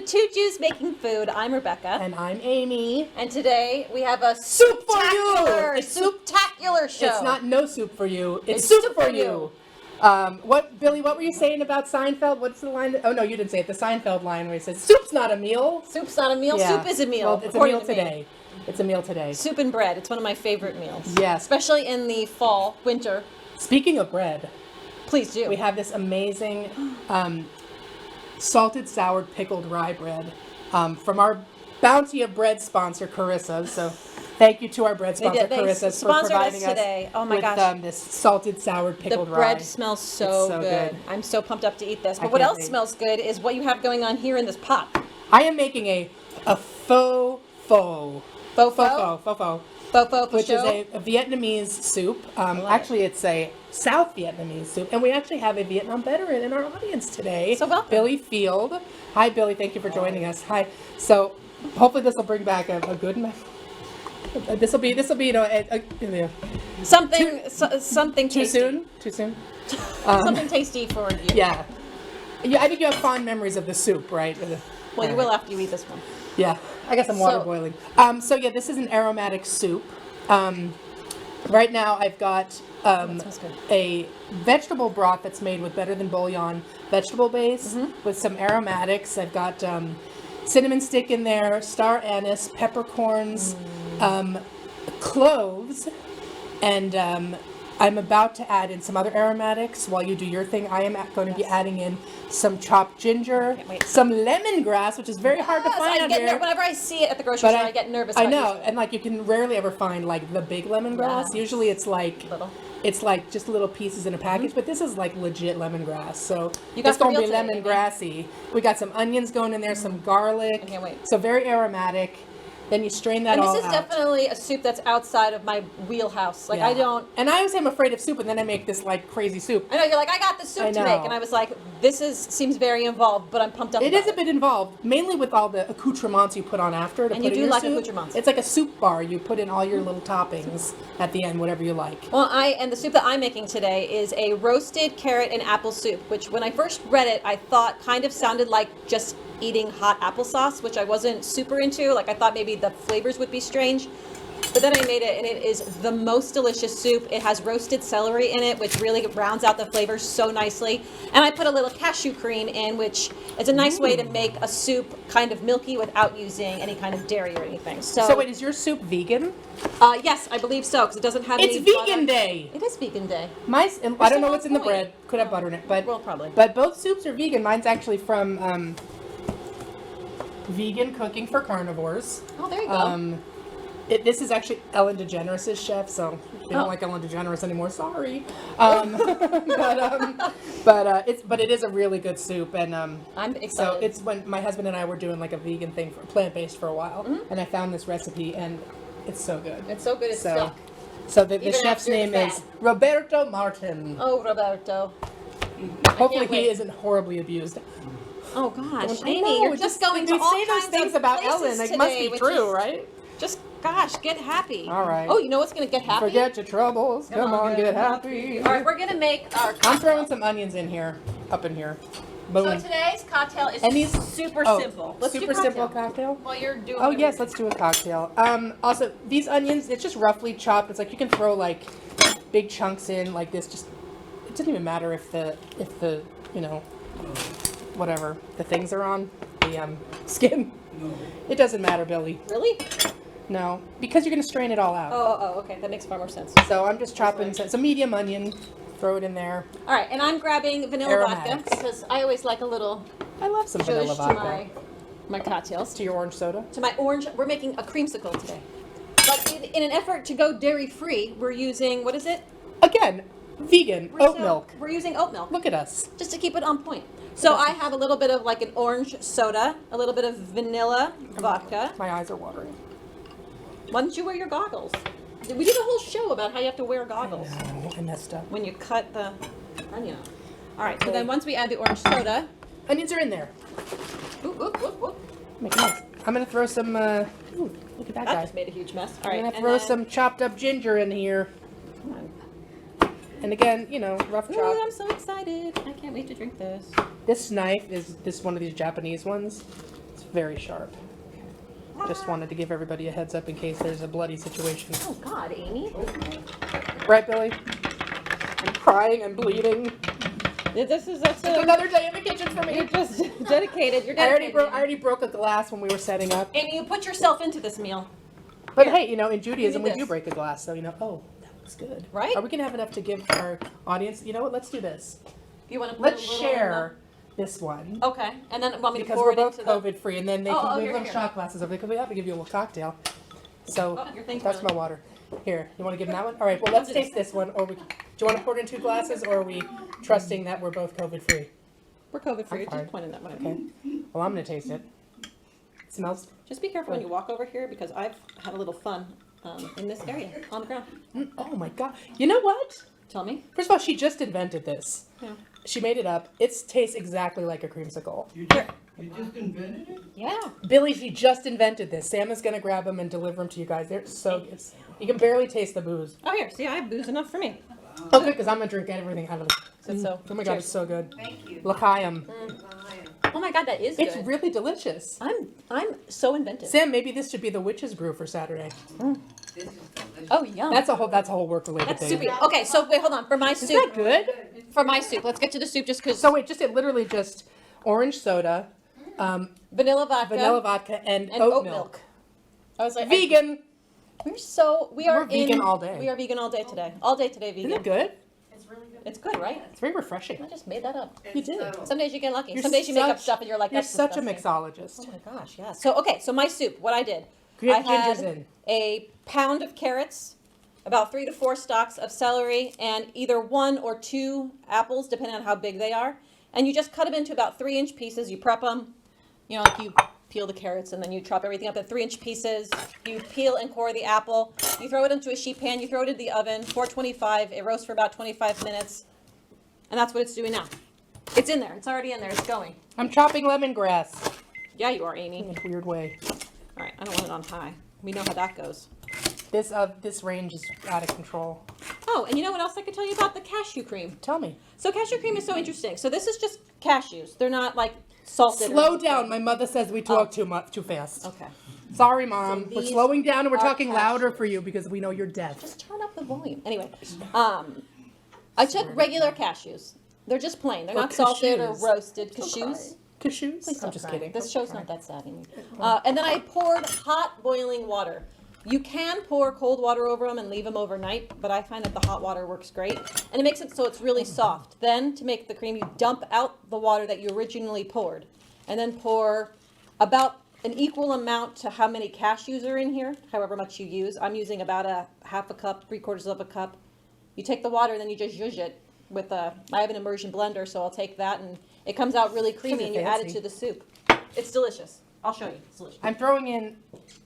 Two Jews Making Food. I'm Rebecca. And I'm Amy. And today we have a Soup for you! Souptacular show. It's not no soup for you. It's soup for you. Billy, what were you saying about Seinfeld? What's the line? Oh, no, you didn't say it. The Seinfeld line where he says, soup's not a meal. Soup's not a meal. Yeah. Soup is a meal. Well, it's a meal today. It's a meal today. Soup and bread. It's one of my favorite meals. Yes. Especially in the fall, winter. Speaking of bread. Please do. We have this amazing salted, soured, pickled rye bread from our Bounty of Bread sponsor, Carissa. So thank you to our bread sponsor, Carissa, for providing us today. Oh my with gosh. This salted, soured, pickled rye. The bread smells so good. I'm so pumped up to eat this. But what else smells good is what you have going on here in this pot. I am making a faux faux. Which is a Vietnamese soup. Actually, it's a South Vietnamese soup. And we actually have a Vietnam veteran in our audience today. So welcome. Billy Field. Hi, Billy. Thank you for joining us. Hi. So hopefully this will bring back a good This will be something too tasty. soon. Something tasty for you. Yeah. I think you have fond memories of the soup, right? Well, you will after you eat this one. Yeah, I got some water boiling. This is an aromatic soup. Right now I've got a vegetable broth that's made with Better Than Bouillon vegetable base with some aromatics. I've got cinnamon stick in there, star anise, peppercorns, cloves, and I'm about to add in some other aromatics. While you do your thing, I am going to be adding in some chopped ginger, some lemongrass, which is very hard to find out here. Whenever I see it at the grocery store, I get nervous. I know, and you can rarely ever find the big lemongrass. Yeah. Usually it's just little pieces in a package, but this is legit lemongrass. So it's going to be lemongrassy. We got some onions going in there, some garlic. I can't wait. So very aromatic. Then you strain that all out. And this is definitely a soup that's outside of my wheelhouse. I don't... And I always am afraid of soup, and then I make this, crazy soup. I know, you're like, I got this soup to make. And I was like, seems very involved, but I'm pumped up about it. It is a bit involved, mainly with all the accoutrements you put on after to put in your soup. And you do like accoutrements. It's like a soup bar. You put in all your little toppings at the end, whatever you like. Well, and the soup that I'm making today is a roasted carrot and apple soup, which when I first read it, I thought kind of sounded like just eating hot applesauce, which I wasn't super into. I thought maybe the flavors would be strange. But then I made it, and it is the most delicious soup. It has roasted celery in it, which really rounds out the flavors so nicely. And I put a little cashew cream in, which is a nice way to make a soup kind of milky without using any kind of dairy or anything. So wait, is your soup vegan? Yes, I believe so, because it doesn't have any butter. It's vegan day. It is vegan day. I don't know what's in the bread. Could have butter in it, but probably. But both soups are vegan. Mine's actually from Vegan Cooking for Carnivores. Oh, there you go. This is actually Ellen DeGeneres' chef, so if you don't like Ellen DeGeneres anymore, sorry. But it is a really good soup, and I'm excited. So it's when my husband and I were doing a vegan thing, plant-based for a while, and I found this recipe, and it's so good. It's so good. It's stuck. So the chef's name is Roberto Martin. Oh, Roberto. Hopefully he isn't horribly abused. Oh gosh, Amy, you're just going to all kinds of things about Ellen. It must be true, right? Just, get happy. All right. Oh, you know what's going to get happy? Forget your troubles. Come on, get happy. All right, we're going to make our cocktail. I'm throwing some onions in here, up in here. Boom. So today's cocktail is super simple. Let's super do simple cocktail? While you're doing Oh, yes, let's do a cocktail. Also, these onions, it's just roughly chopped. It's you can throw, big chunks in like this. Just, it doesn't even matter if the whatever the things are on the skin. No. It doesn't matter, Billy. Really? No, because you're going to strain it all out. Oh, okay. That makes far more sense. So I'm just chopping some medium onion, throw it in there. All right, and I'm grabbing vanilla vodka because I always like a little. I love some vanilla vodka. To my cocktails. To your orange soda? To my orange. We're making a creamsicle today. But in an effort to go dairy-free, we're using, what is it? Again, vegan, oat milk. We're using oat milk. Look at us. Just to keep it on point. So I have a little bit of an orange soda, a little bit of vanilla vodka. My eyes are watering. Why don't you wear your goggles? We did a whole show about how you have to wear goggles. No, I messed up. When you cut the onion. All right, so then once we add the orange soda. Onions are in there. Oop, oop, oop, oop. Make a mess. I'm going to throw some, ooh, look at that guy. That just made a huge mess. All right, I'm going to throw some chopped up ginger in here. Come on. And again, rough chop. Ooh, I'm so excited. I can't wait to drink this. This knife is one of these Japanese ones. It's very sharp. Just wanted to give everybody a heads up in case there's a bloody situation. Oh God, Amy. Right, Billy? I'm crying, I'm bleeding. That's It's another day in the kitchen for me. You're just dedicated. You're I dedicated. already broke a glass when we were setting up. Amy, you put yourself into this meal. But Here. hey, in Judaism we this. do break a glass, so oh, that looks good. Right? Are we gonna have enough to give our audience? You know what? Let's do this. You want to Let's share this one. Okay, and then want me to Because pour we're it both into COVID free, and then they can here, little here. shot glasses over there because we have to give you a little cocktail. So your thing's that's really- my water. Here, you want to give them that one? All right. Well, let's taste this one. Or do you want to pour it in 2 glasses, or are we trusting that we're both COVID free? We're COVID free. I'm fine. Just pointing that way. Okay. Well, I'm gonna taste it. It smells. Just be careful when you walk over here because I've had a little fun in this area on the ground. Oh my God! You know what? Tell me. First of all, she just invented this. Yeah. She made it up. It tastes exactly like a creamsicle. You just invented it? Yeah. Billy, she just invented this. Sam is gonna grab them and deliver them to you guys. They're so good. You can barely taste the booze. Oh, here. See, I have booze enough for me. Oh, good, because I'm gonna drink everything out of it. So, Oh my God, cheers. it's so good. Thank you. L'chaim. Oh my God, that is good. It's really delicious. I'm so inventive. Sam, maybe this should be the witch's brew for Saturday. This is delicious. Oh, yum. That's a whole work-related That's thing. super. Okay, so wait, hold on. For my Is soup. that good? For my soup, let's get to the soup just because. So wait, it literally just orange soda, vanilla vodka. and and oat milk. I was like, Vegan. we're vegan all day. We are vegan all day today. All day today, vegan. Isn't it good? It's good, right? It's very refreshing. I just made that up. You did. Some days you get lucky. You're Some days you make up such- stuff and you're like, You're that's such disgusting. a mixologist. Oh my gosh, yeah. So so my soup. What I did, Get I had gingers in. a pound of carrots, about 3 to 4 stalks of celery, and either 1 or 2 apples, depending on how big they are. And you just cut them into about 3-inch pieces. You prep them, like you peel the carrots and then you chop everything up in 3-inch pieces. You peel and core the apple. You throw it into a sheet pan. You throw it in the oven, 425. It roasts for about 25 minutes. And that's what it's doing now. It's in there. It's already in there. It's going. I'm chopping lemongrass Yeah, you are, Amy. in a weird way. All right, I don't want it on high. We know how that goes. This range is out of control. Oh, and you know what else I could tell you about the cashew cream? Tell me. So cashew cream is so interesting. So this is just cashews. They're not like salted. or Slow anything. down. My mother says we talk too fast. Okay. Sorry, Mom. We're these slowing down and we're are talking louder cashews. for you because we know you're deaf. Just turn up the volume. Anyway, I took regular cashews. They're just plain. They're Or not salted or cashews. roasted. Cashews. Cashews? Please I'm don't just cry. kidding. This show's not that sad, Amy. And then I poured hot boiling water. You can pour cold water over them and leave them overnight, but I find that the hot water works great. And it makes it so it's really soft. Then, to make the cream, you dump out the water that you originally poured. And then pour about an equal amount to how many cashews are in here, however much you use. I'm using about a half a cup, 3/4 of a cup. You take the water and then you just zhuzh it with I have an immersion blender, so I'll take that and it comes out really creamy and you add it fancy. to the soup. It's delicious. I'll show you. It's delicious. I'm throwing in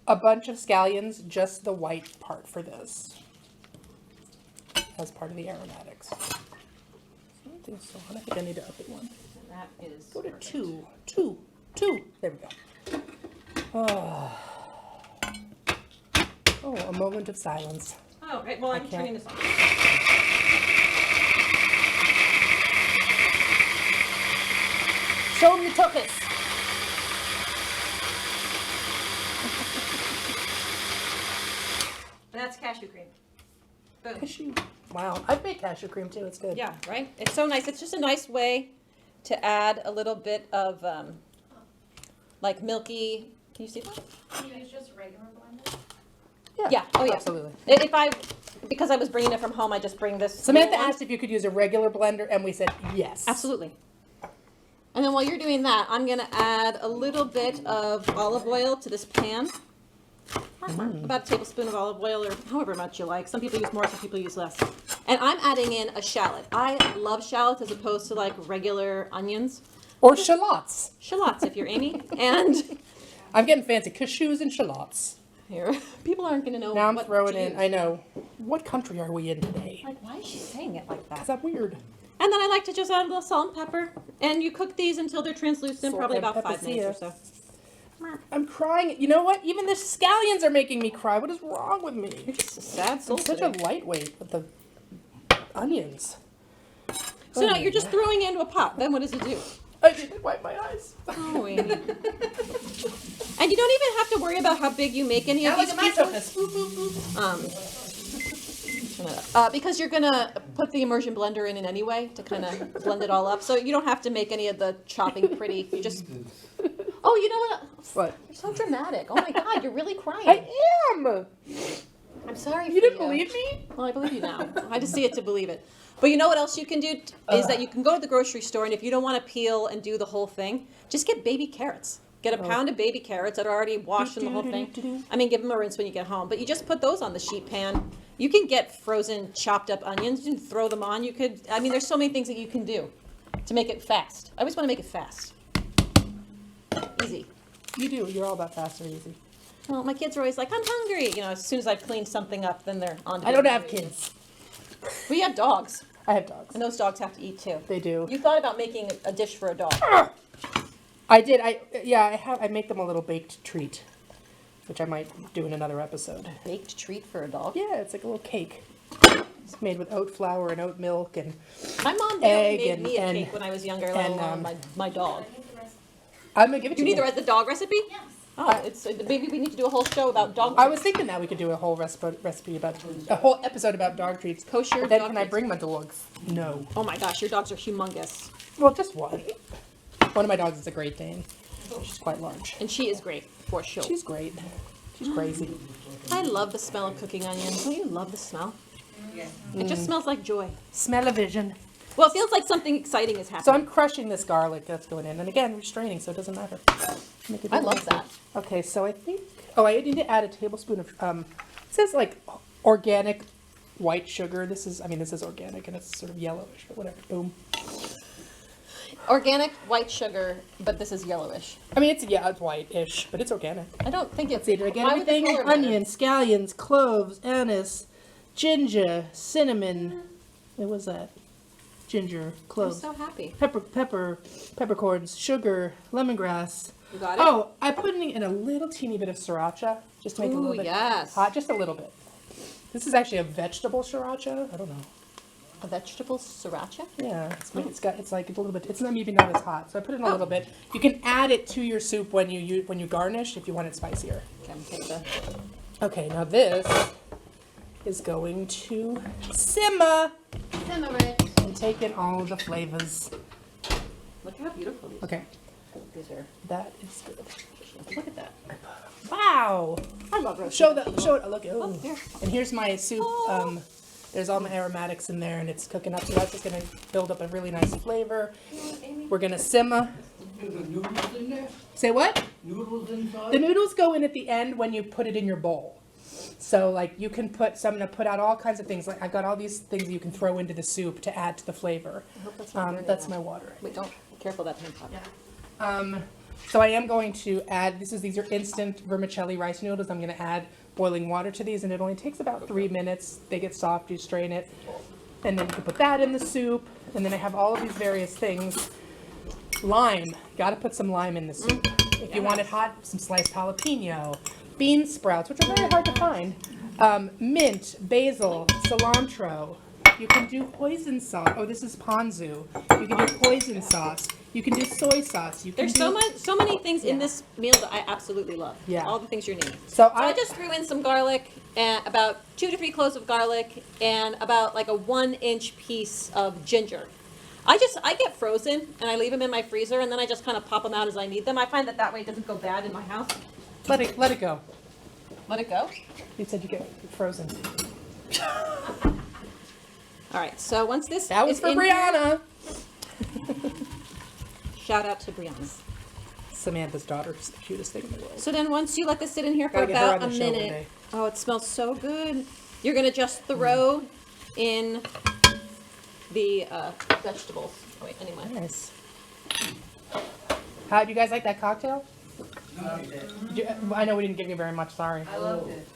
a bunch of scallions, just the white part for this, as part of the aromatics. I don't think so. I think I need to up it one. And that is Go to perfect. two. There we go. Oh, a moment of silence. Oh, right. Well, I'm can't. turning this on. Show them the tuchus. And that's cashew cream. Boom. Cashew. Wow, I've made cashew cream too. It's good. Yeah, right? It's so nice. It's just a nice way to add a little bit of like milky. Can you see that? Can you use just regular blender? Yeah. Oh, yeah. Absolutely. Because I was bringing it from home, I just bring this. Samantha little one. asked if you could use a regular blender, and we said yes. Absolutely. And then while you're doing that, I'm going to add a little bit of olive oil to this pan. About a tablespoon of olive oil, or however much you like. Some people use more, some people use less. And I'm adding in a shallot. I love shallots as opposed to like regular onions. Or shallots. Shallots, if you're Amy. And I'm getting fancy. Cashews and shallots. here, people aren't going to know. Now I'm what throwing to in. use. I know. What country are we in today? Like, why is she saying it like that? Is that weird? And then I like to just add a little salt and pepper. And you cook these until they're translucent, Salt probably and about 5 pepper, minutes or so. I'm crying. You know what? Even the scallions are making me cry. What is wrong with me? It's a sad soul I'm such today. a lightweight with the onions. So now you're just throwing it into a pot. Then what does it do? I didn't wipe my eyes. Oh, Amy. And you don't even have to worry about how big you make any of these pieces. Because you're gonna put the immersion blender in anyway to kind of blend it all up, so you don't have to make any of the chopping pretty. You just. Oh, you know what? What? You're so dramatic. Oh my God, you're really crying. I am. I'm sorry. You didn't believe me? Well, I believe you now. I had to see it to believe it. But you know what else you can do is that you can go to the grocery store, and if you don't want to peel and do the whole thing, just get baby carrots. Get a pound of baby carrots that are already washed in the whole thing. I mean, give them a rinse when you get home. But you just put those on the sheet pan. You can get frozen chopped up onions and throw them on. You could, I mean, there's so many things that you can do to make it fast. I always want to make it fast. Easy. You do. You're all about fast and easy. Well, my kids are always like, I'm hungry. You know, as soon as I've cleaned something up, then they're on to I don't being have hungry. kids. We have dogs, I have dogs. and those dogs have to eat too. They do. You thought about making a dish for a dog. I did. I make them a little baked treat, which I might do in another episode. Baked treat for a dog? Yeah, it's like a little cake. It's made with oat flour and oat milk and My mom egg made and- me a and- cake when I was younger, let and, alone my dog. I'm gonna give it to You you. need the dog recipe? Yes. Oh, it's maybe we need to do a whole show about dog I was thinking that we could do a whole recipe about a whole episode about dog treats. Kosher But then dog can I treats. bring my dogs? No. Oh my gosh, your dogs are humongous. Well, just one. One of my dogs is a Great Dane. She's quite large. And she is great, for sure. She's great. She's crazy. I love the smell of cooking onions. Don't you love the smell? It just smells like joy. Smell-o-vision. Well, it feels like something exciting is happening. So I'm crushing this garlic that's going in, and again, restraining, so it doesn't matter. Make it I really love nice. that. Okay, so I think. Oh, I need to add a tablespoon of. It says like organic white sugar. This is organic, and it's sort of yellowish, but whatever. Boom. Organic white sugar, but this is yellowish. I mean, it's white-ish, but it's organic. I don't think it's. Let's see, again, why would the everything: color matter? onions, scallions, cloves, anise, ginger, cinnamon. What was that? Ginger, I'm cloves, so happy. peppercorns, sugar, lemongrass. You got it? Oh, I put in a little teeny bit of sriracha, just to make it a little Ooh, bit yes. hot, just a little bit. This is actually a vegetable sriracha. I don't know. A vegetable sriracha? Yeah, it's like a little bit. It's not maybe not as hot, so I put in a little bit. You can add it to your soup when you garnish if you want it spicier. Okay, I'm gonna take the. Okay, now this is going to simmer Simmer it. and take in all the flavors. Look how beautiful these Okay, these are. that is good. Look at that. Wow. I love roast. Show it. Look. Oh. here. And here's my soup. Oh. There's all my aromatics in there, and it's cooking up. So that's just gonna build up a really nice flavor. We're gonna simmer. The noodles in there? Say what? Noodles inside? The noodles go in at the end when you put it in your bowl. So like you can put. So I'm gonna put out all kinds of things. Like I've got all these things you can throw into the soup to add to the flavor. I hope that's not burning That's now. my water. Wait, don't. Careful that hand pop. So I am going to add. These are instant vermicelli rice noodles. I'm gonna add boiling water to these, and it only takes about 3 minutes. They get soft. You strain it, and then you can put that in the soup. And then I have all of these various things. Lime. Got to put some lime in the soup. If you want it hot, some sliced jalapeno, bean sprouts, which are very hard to find. Mint, basil, cilantro. You can do hoisin sauce. Oh, this is ponzu. You can do hoisin sauce. You can do soy sauce. You can There's do, so many things in Yeah. this meal that I absolutely love. Yeah. All the things you need. So So I just threw in some garlic, and about 2 to 3 cloves of garlic, and about like a 1-inch piece of ginger. I get frozen, and I leave them in my freezer, and then I just kind of pop them out as I need them. I find that way it doesn't go bad in my house. let it go. Let it go. You said you get frozen. All right. So once this That was is for in here- Brianna. shout out to Brianna. Samantha's daughter is the cutest thing in the world. So then once you let this sit in here for Gotta get her about on a the show one minute. day. Oh, it smells so good. You're gonna just throw in the vegetables. Oh, wait, anyway. Nice. How do you guys like that cocktail? Did you, I know we didn't give you very much. Sorry. I loved it.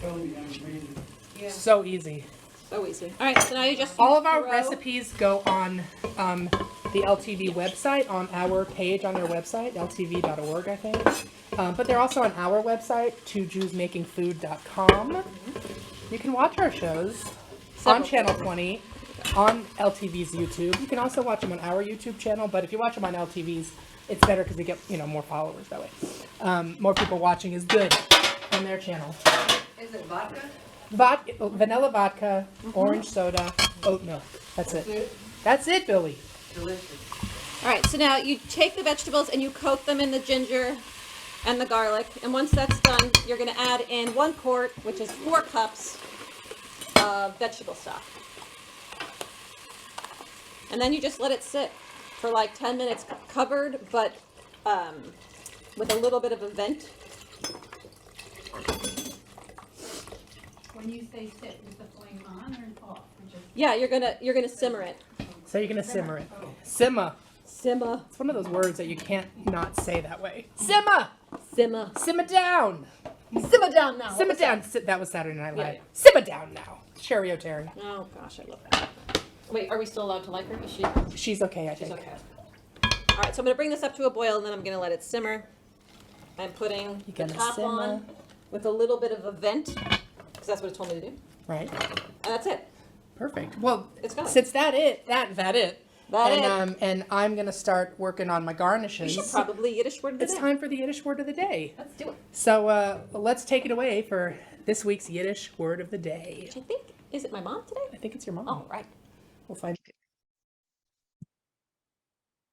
Tell me I'm reading. Yeah. So easy. So easy. All right, so now you just All of our throw- recipes go on the LTV website, on our page on their website, ltv.org, I think. But they're also on our website, twojewsmakingfood.com. You can watch our shows on Several. Channel 20. on LTV's YouTube. You can also watch them on our YouTube channel, but if you watch them on LTV's, it's better because we get, more followers that way. More people watching is good on their channel. Is it vodka? Vanilla vodka, orange soda, oat milk. That's it. That's it, Billy. Delicious. All right, so now you take the vegetables and you coat them in the ginger and the garlic. And once that's done, you're going to add in 1 quart, which is 4 cups of vegetable stock. And then you just let it sit for like 10 minutes covered, but with a little bit of a vent. When you say sit, is the flame on or off? Or just Yeah, you're gonna simmer it. So you're gonna simmer it. Simmer. Simmer. It's one of those words that you can't not say that way. Simmer. Simmer. Simmer down. Simmer down now. Simmer down. That was Saturday Night Live. Yeah. Simmer down now. Sherry O'Terry. Oh gosh, I love that. Wait, are we still allowed to like her? Is she? She's okay, I She's think. okay. All right, so I'm gonna bring this up to a boil, and then I'm gonna let it simmer. I'm putting the gonna top simmer. on with a little bit of a vent, because that's what it told me to do. Right. And that's it. Perfect. Well, It's gone. since that it. That And I'm gonna start working on my You garnishes. should probably Yiddish word of the It's day. time for the Yiddish word of the day. Let's do it. So let's take it away for this week's Yiddish word of the day. Which I think, is it my mom today? I think it's your mom. Oh, right. We'll find.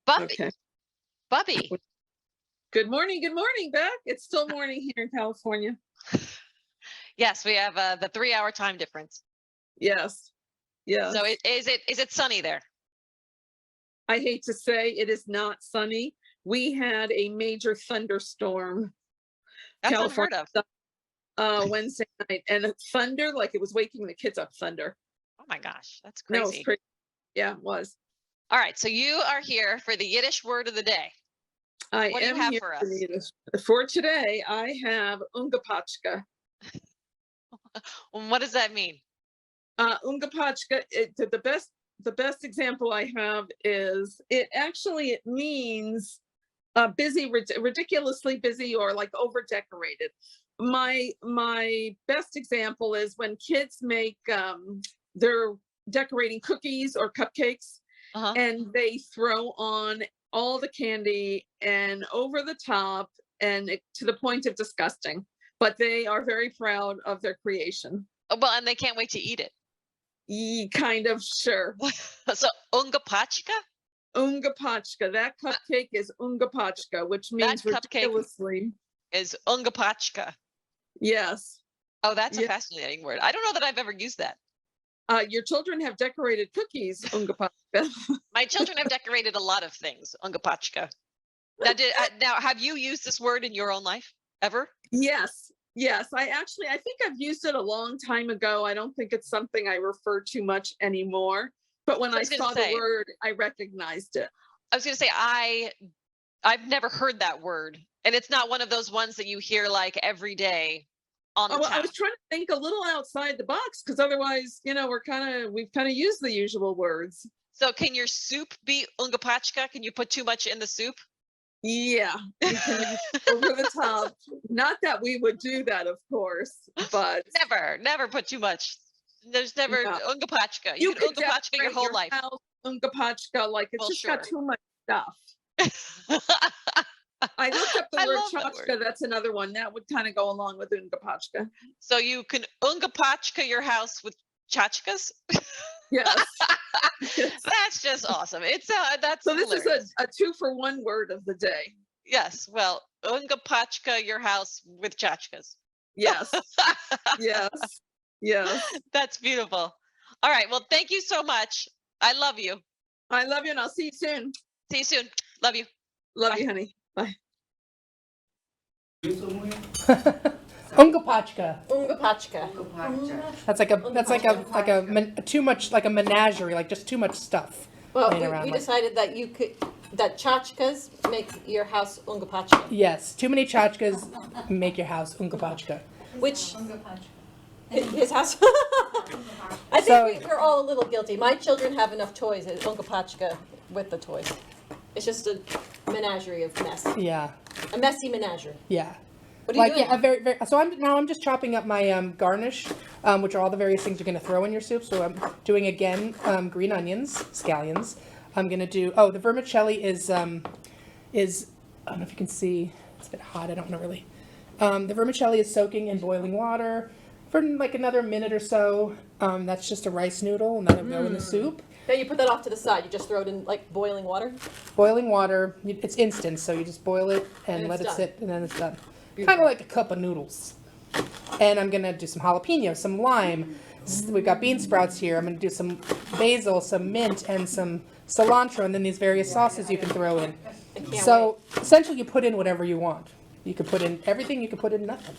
Bubby. Okay. Bubby. Good morning, Beck. It's still morning here in California. Yes, we have the 3-hour time difference. Yes. Yes. So is it sunny there? I hate to say it is not sunny. We had a major thunderstorm That's unheard of. Wednesday night, and thunder, like it was waking the kids up, thunder. Oh my gosh, that's No, it crazy. was crazy. Yeah, it was. All right, so you are here for the Yiddish word of the day. I What do you am have here for for us? the Yiddish. For today, I have ungepatschka. What does that mean? Ungepatschka, the best example I have is it means busy, ridiculously busy, or like over decorated. My best example is when kids make they're decorating cookies or cupcakes, Uh-huh. and they throw on all the candy and over the top, and to the point of disgusting, but they are very proud of their creation. Oh, well, and they can't wait to eat it. Kind of, sure. So ungepatschka? Ungepatschka. That cupcake is ungepatschka, which means That cupcake- ridiculously. Is ungepatschka. Yes. Oh, that's a Yeah. fascinating word. I don't know that I've ever used that. Your children have decorated cookies, ungepatschka. My children have decorated a lot of things, ungepatschka. Now, have you used this word in your own life ever? Yes. Yes. I think I've used it a long time ago. I don't think it's something I refer to much anymore. But when I I was gonna saw say- the word, I recognized it. I was going to say, I've never heard that word. And it's not one of those ones that you hear like every day on the Oh, well, I town. was trying to think a little outside the box, because otherwise, we've kind of used the usual words. So can your soup be ungepatschka? Can you put too much in the soup? Yeah, we can use over the top. Not that we would do that, of course, but Never put too much. There's never No. ungepatschka. You you can could ungepatschka your decorate whole life. house ungepatschka, like it's Well, just got sure. too much stuff. I looked up the I word love that tchotchka. word. That's another one that would kind of go along with ungepatschka. So you can ungepatschka your house with tchotchkas? Yes. Yes. That's just awesome. It's that's So this hilarious. is a 2-for-1 word of the day. Yes. Well, ungepatschka your house with tchotchkas. Yes. Yes. Yes. That's beautiful. All right. Well, thank you so much. I love you. I love you, and I'll see you soon. See you soon. Love you. Love Bye. you, honey. Bye. Ungepatschka. Ungepatschka. That's like too much, like a menagerie, like just too much stuff. Well, laying around we like- decided that that tchotchkas make your house ungepatschka, Yes, too many tchotchkas make your house ungepatschka. which his house. I think So- we're all a little guilty. My children have enough toys at ungepatschka with the toys. It's just a menagerie of mess. Yeah, A messy menagerie. yeah. What are you doing? Yeah, so I'm just chopping up my garnish, which are all the various things you're going to throw in your soup. So I'm doing again green onions, scallions. I'm going to do the vermicelli is I don't know if you can see, it's a bit hot. I don't know really. The vermicelli is soaking in boiling water for like another minute or so. That's just a rice noodle, and that'll go in the soup. Then you put that off to the side. You just throw it in like boiling water. Boiling water, it's instant, so you just boil it and let it sit, and then it's done. Kind of like a cup of noodles. And I'm going to do some jalapeno, some lime. We've got bean sprouts here. I'm going to do some basil, some mint, and some cilantro, and then these various sauces you can throw in. So essentially you put in whatever you want. You could put in everything, you could put in nothing.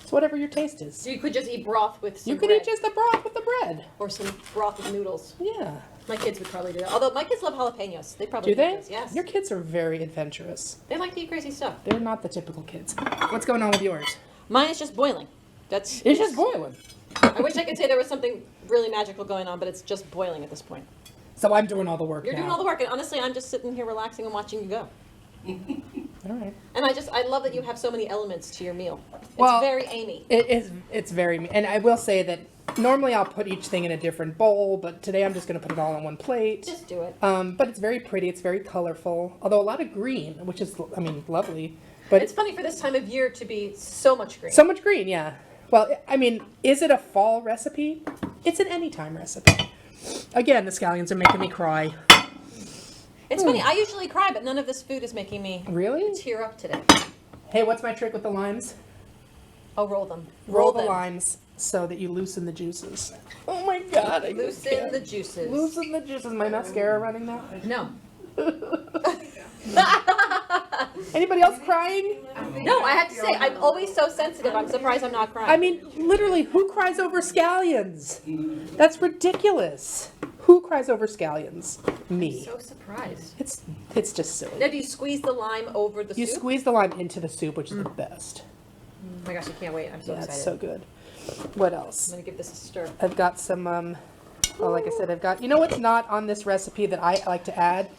It's whatever your taste is. So you could just eat broth with some You could bread. eat just the broth with the bread. Or some broth with noodles. Yeah. My kids would probably do that. Although my kids love jalapenos. They probably Do they? Those. Yes. Your kids are very adventurous. They like to eat crazy stuff. They're not the typical kids. What's going on with yours? Mine is just boiling. It's just boiling. I wish I could say there was something really magical going on, but it's just boiling at this point. So I'm doing all the work You're now. doing all the work, and honestly, I'm just sitting here relaxing and watching you go. All right. And I love that you have so many elements to your meal. It's Well, very Amy. It's very, and I will say that normally I'll put each thing in a different bowl, but today I'm just going to put it all on one plate. Just do it. But it's very pretty. It's very colorful, although a lot of green, which is, I mean, lovely. But It's funny for this time of year to be so much green. so much green, yeah. Well, I mean, is it a fall recipe? It's an anytime recipe. Again, the scallions are making me cry. It's funny. I usually cry, but none of this food is making me Really? tear up today. Hey, what's my trick with the limes? Oh, roll them. Roll the them. limes so that you loosen the juices. Oh my God! I just Loosen can't. the juices. Loosen the juices. My mascara running now. No. Anybody else crying? No, I have to say, I'm always so sensitive. I'm surprised I'm not crying. I mean, literally, who cries over scallions? That's ridiculous. Who cries over scallions? Me. so surprised. It's just silly. Now, do you squeeze the lime over the You soup? squeeze the lime into the soup, which is the best. Oh my gosh, I can't wait. I'm so Yeah, excited. it's so good. What I'm else? going to give this a stir. I've got some, like I said, I've got, you know what's not on this recipe that I like to add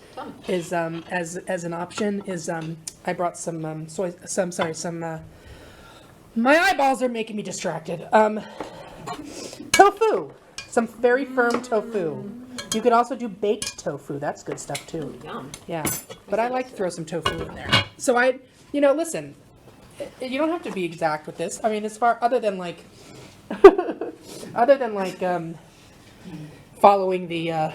is, as an option is, I brought some, my eyeballs are making me distracted. Tofu. Some very firm tofu. You could also do baked tofu. That's good stuff too. Yum. Yeah. But I like to throw some tofu in there. So listen, you don't have to be exact with this. I mean, other than following the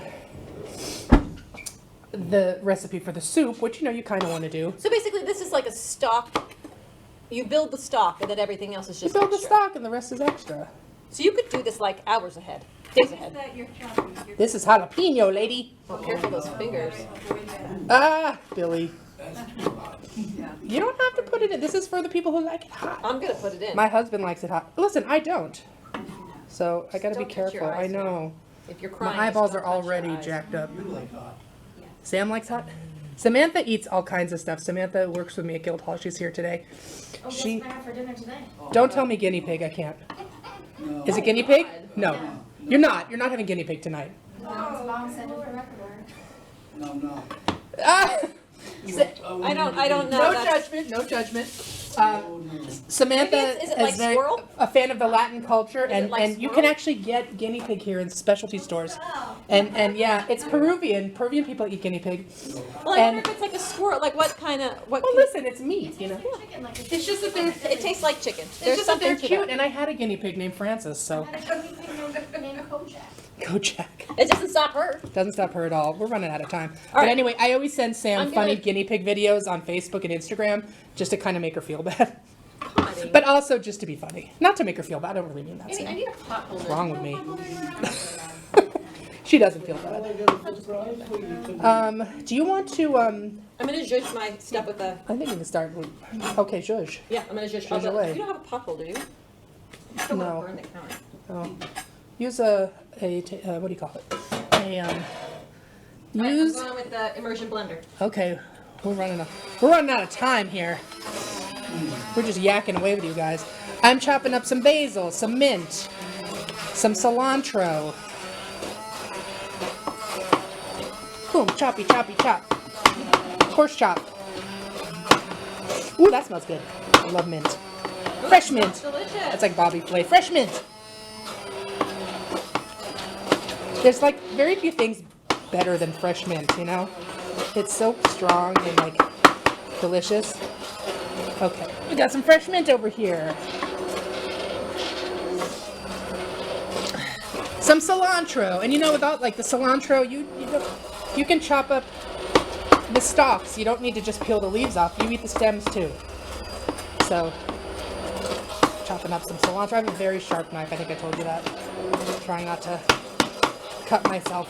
recipe for the soup, which you kind of want to do. So basically, this is like a stock. You build the stock, and then everything else is You just build the extra. stock and the rest is extra. So you could do this like hours ahead, days ahead. That you're chopping. You're- This is jalapeno, lady. Oh, careful those fingers. Avoid that. Ah, Billy. That's too hot. You don't have to put it in. This is for the people who like it hot. I'm gonna put it in. My husband likes it hot. Listen, I don't. So I gotta be Don't touch your careful. I eyes now. know. If you're crying, My just eyeballs don't are touch your already eyes. jacked up. You like hot. Sam likes hot. Samantha eats all kinds of stuff. Samantha works with me at Guildhall. She's here today. Oh, She- what's for dinner today? Don't tell me guinea pig. I can't. No. Is it guinea pig? No. You're not. You're not having guinea pig tonight. Mom sent it for record. No. Ah! I don't know. No That's- judgment. No judgment. Oh, no. Samantha Maybe is it like very, squirrel? a fan of the Latin culture, Is it and, like and you can squirrel? actually get guinea pig here in specialty stores. And yeah, it's Peruvian. Peruvian people eat guinea pig. Well, I And- wonder if it's like a squirrel. Like what kind of what? Well, listen, it's meat, you know. Chicken like It's just that they're It tastes like chicken. it's There's just that they're something to cute, that. and I had a guinea pig named Francis, so I had a guinea pig named Kojak. go check. It doesn't stop her. Doesn't stop her at all. We're running out of time. All But right. anyway, I always send Sam I'm funny gonna- guinea pig videos on Facebook and Instagram just to kind of make her feel bad, Honey. but also just to be funny, not to make her feel bad. I don't really mean that. Amy, I Sam. need a pot holder. What's wrong with me? She doesn't feel All bad. I got is surprise for you to- Do you want to? I'm gonna zhuzh my stuff with the. I think we can start with. Okay, zhuzh. Yeah, I'm gonna zhuzh. Zhuzh away. You don't have a pot holder, do you? I don't No. want to burn the counter. Oh. Use what do you call it? All right, I'm Use. going with the immersion blender. Okay, we're running out of time here. We're just yakking away with you guys. I'm chopping up some basil, some mint, some cilantro. Boom, choppy, choppy, chop. Horse chop. Ooh, that smells good. I love mint. Fresh mint. Delicious. That's like Bobby Flay. Fresh mint. There's like very few things better than fresh mint, you know? It's so strong and like delicious. Okay, we got some fresh mint over here. Some cilantro, and you know, without like the cilantro, you can chop up the stalks. You don't need to just peel the leaves off. You eat the stems too. So, chopping up some cilantro. I have a very sharp knife. I think I told you that. Trying not to cut myself.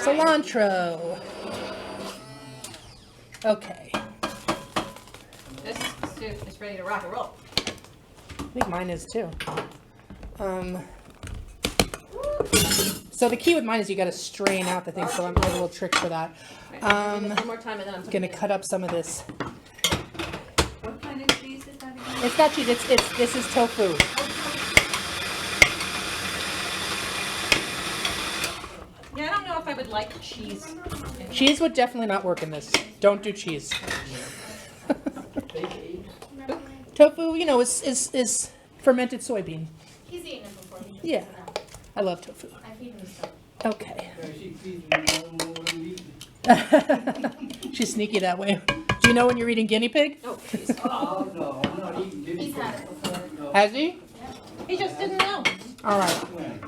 Cilantro. Okay. This soup is ready to rock and roll. I think mine is too. So the key with mine is you got to strain out the thing. So I'm a little trick for that. One more time, and then I'm Gonna cut up some of this. What kind of cheese is that again? It's not cheese. This is tofu. Yeah, I don't know if I would like cheese. Cheese would definitely not work in this. Don't do cheese. Tofu, you know, is fermented soybean. He's eaten it before. He just Yeah. doesn't know. I love tofu. I feed him stuff. Okay. She feeds me more than eating. She's sneaky that way. Do you know when you're eating guinea pig? Oh, jeez. Oh, no, I'm not eating guinea He's pig. had it before. No. Has he? He just didn't know. All right. When?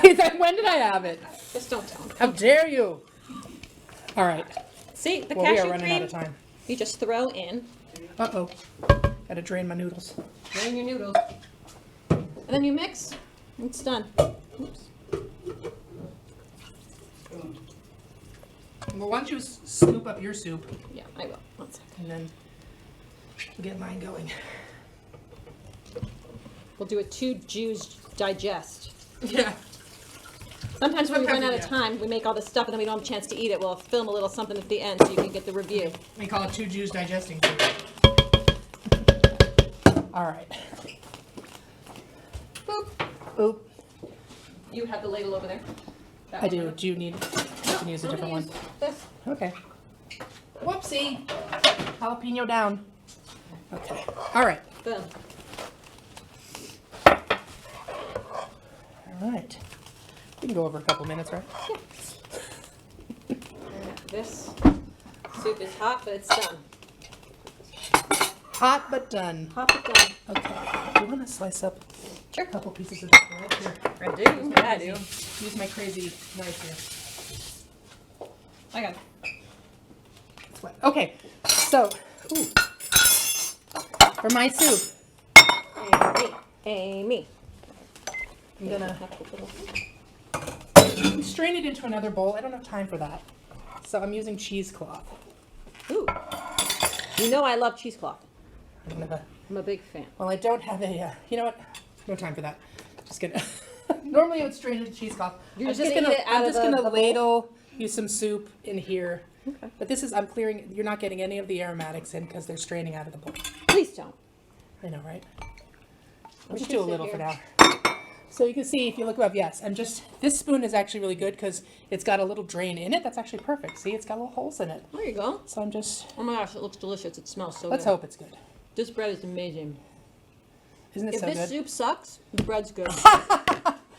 He said, when did I have it? Just don't tell him. How dare you? All right. See, the Well, we cashew are running cream, out of time. you just throw in. Uh-oh. Gotta drain my noodles. Drain your noodles. And then you mix. It's done. Oops. Well, why don't you scoop up your soup Yeah, I will. 1 second. and then get mine going. We'll do a 2 Jews digest. Yeah. Sometimes when we run out of Yeah. time, we make all this stuff and then we don't have a chance to eat it. We'll film a little something at the end so you can get the review. We call it 2 Jews digesting. All right. Boop. Oop. You have the ladle over there. That I one, do. right? Do you need? You can use a I'm different gonna one. use This. Okay. Whoopsie. Jalapeno down. Okay. All right. Boom. All right. We can go over a couple minutes, right? This soup is hot, but it's done. Hot but done. Hot but done. Okay. Do you want to slice up Sure. a couple pieces of this bread here? I do. Yeah, I do. Use my crazy knife here. I got it. It's wet. Okay. So, ooh. For my soup, Amy. I'm gonna strain it into another bowl. I don't have time for that. So I'm using cheesecloth. Ooh. You know I love cheesecloth. I'm gonna, I'm a big fan. well, I don't have a, you know what? No time for that. Just gonna, normally I would strain it into cheesecloth. You're I'm just gonna eat it out I'm of just the gonna bowl? ladle you some soup in here. Okay. But this is, I'm clearing, you're not getting any of the aromatics in because they're straining out of the bowl. Please don't. I know, right? We We'll just should do a sit little here. for now. So you can see if you look above, yes, I'm just, this spoon is actually really good because it's got a little drain in it. That's actually perfect. See, it's got little holes in it. There you go. So I'm just, Oh my gosh, it looks delicious. It smells so let's good. hope it's good. This bread is amazing. Isn't it If so this good? soup sucks, the bread's good.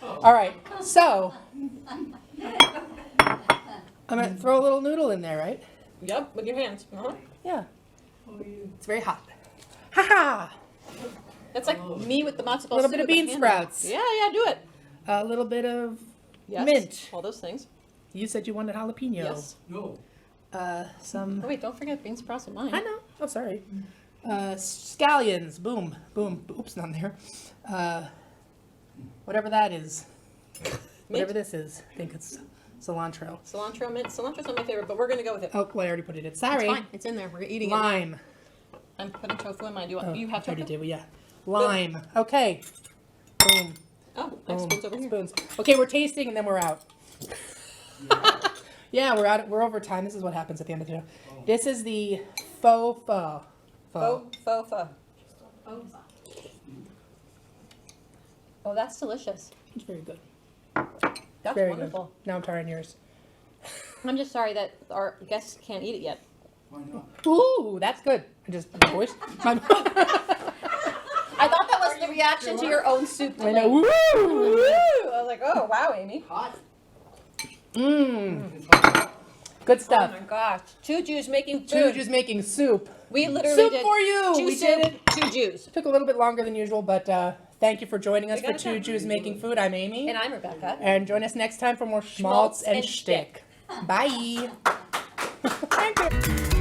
All right, so I'm gonna throw a little noodle in there, right? Yep, with your hands. Uh-huh. Yeah. It's very hot. Ha ha! That's like me with the matzo ball Little soup bit of with the bean hand. sprouts. Yeah, yeah, do it. A little bit of Yes. mint. All those things. You said you wanted jalapeno. Yes. No. Some. Oh wait, don't forget bean sprouts in mine. I know. Oh, sorry. Scallions. Boom. Boom. Oops, not there. Whatever that is. Whatever this is. I think it's cilantro. Cilantro, mint. Cilantro's not my favorite, but we're gonna go with it. Oh, well, I already put it in. It's Sorry. fine. It's in there. We're eating it. Lime. I'm putting tofu in mine. Do you want? Oh, you have I already tofu? did. Yeah. Lime. Okay. Boom. Oh, I have Boom. spoons over here. Spoons. Okay, we're tasting and then we're out. Yeah, we're out. We're over time. This is what happens at the end of the show. This is the faux pho. Faux pho. Oh, that's delicious. It's very good. That's Very wonderful. good. Now I'm trying yours. I'm just sorry that our guests can't eat it yet. Why not? Ooh, that's good. I just voiced my. I thought that was the reaction to your own soup. I know. Woo! Woo! I was like, oh wow, Amy. Hot. Mmm. It's hot. Good Oh stuff. my gosh. 2 Jews making food. Juju's making soup. We literally Soup did for you. 2 We soup, did it. 2 Jews. Took a little bit longer than usual, but thank you for joining us We for got it 2 done. Jews Making Food. I'm Amy. And I'm Rebecca. And join us next time for more schmaltz Schmaltz and and shtick. Bye. Thank you.